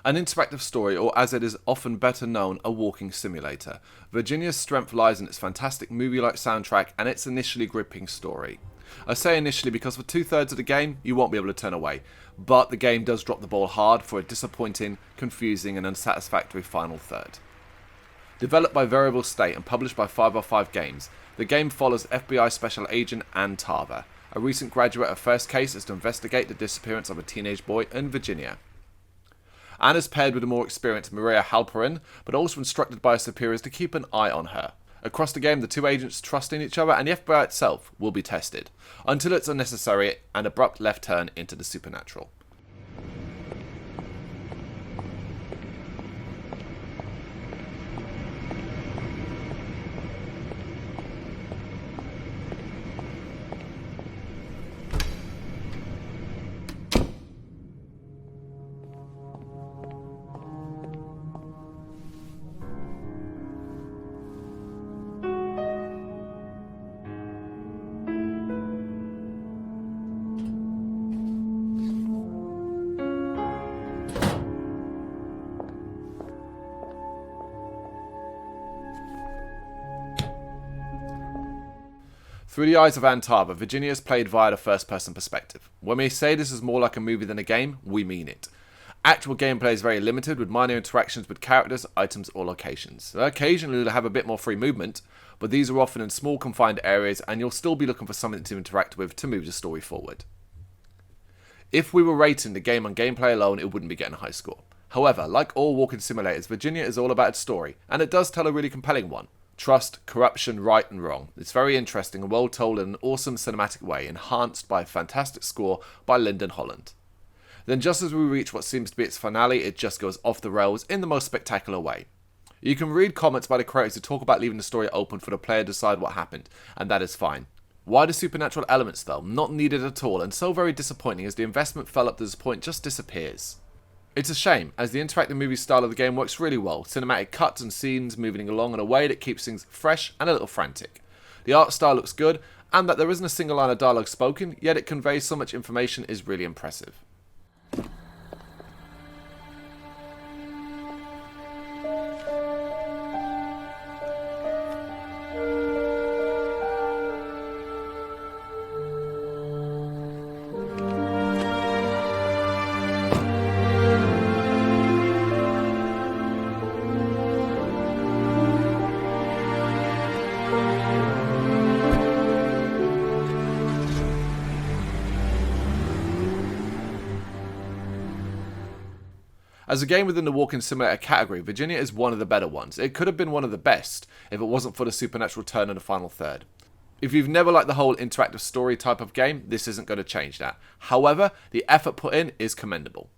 An interactive story, or as it is often better known, a walking simulator. Virginia's strength lies in its fantastic movie-like soundtrack and its initially gripping story. I say initially because for 2/3 of the game, you won't be able to turn away, but the game does drop the ball hard for a disappointing, confusing and unsatisfactory final third. Developed by Variable State and published by 505 Games, the game follows FBI Special Agent Ann Tarver, a recent graduate of First Case as to investigate the disappearance of a teenage boy in Virginia. Anne is paired with a more experienced Maria Halperin, but also instructed by her superiors to keep an eye on her. Across the game, the two agents trust in each other and the FBI itself will be tested, until its unnecessary and abrupt left turn into the supernatural. Through the eyes of Ann Tarver, Virginia is played via the first-person perspective. When we say this is more like a movie than a game, we mean it. Actual gameplay is very limited, with minor interactions with characters, items or locations. Occasionally you'll have a bit more free movement, but these are often in small confined areas and you'll still be looking for something to interact with to move the story forward. If we were rating the game on gameplay alone, it wouldn't be getting a high score. However, like all walking simulators, Virginia is all about its story, and it does tell a really compelling one. Trust, corruption, right and wrong. It's very interesting and well told in an awesome cinematic way, enhanced by a fantastic score by Lyndon Holland. Then just as we reach what seems to be its finale, it just goes off the rails in the most spectacular way. You can read comments by the creators who talk about leaving the story open for the player to decide what happened, and that is fine. Why the supernatural elements though? Not needed at all, and so very disappointing as the investment fell up to this point just disappears. It's a shame, as the interactive movie style of the game works really well, cinematic cuts and scenes moving along in a way that keeps things fresh and a little frantic. The art style looks good, and that there isn't a single line of dialogue spoken, yet it conveys so much information is really impressive. As a game within the walking simulator category, Virginia is one of the better ones. It could have been one of the best if it wasn't for the supernatural turn in the final third. If you've never liked the whole interactive story type of game, this isn't going to change that. However, the effort put in is commendable.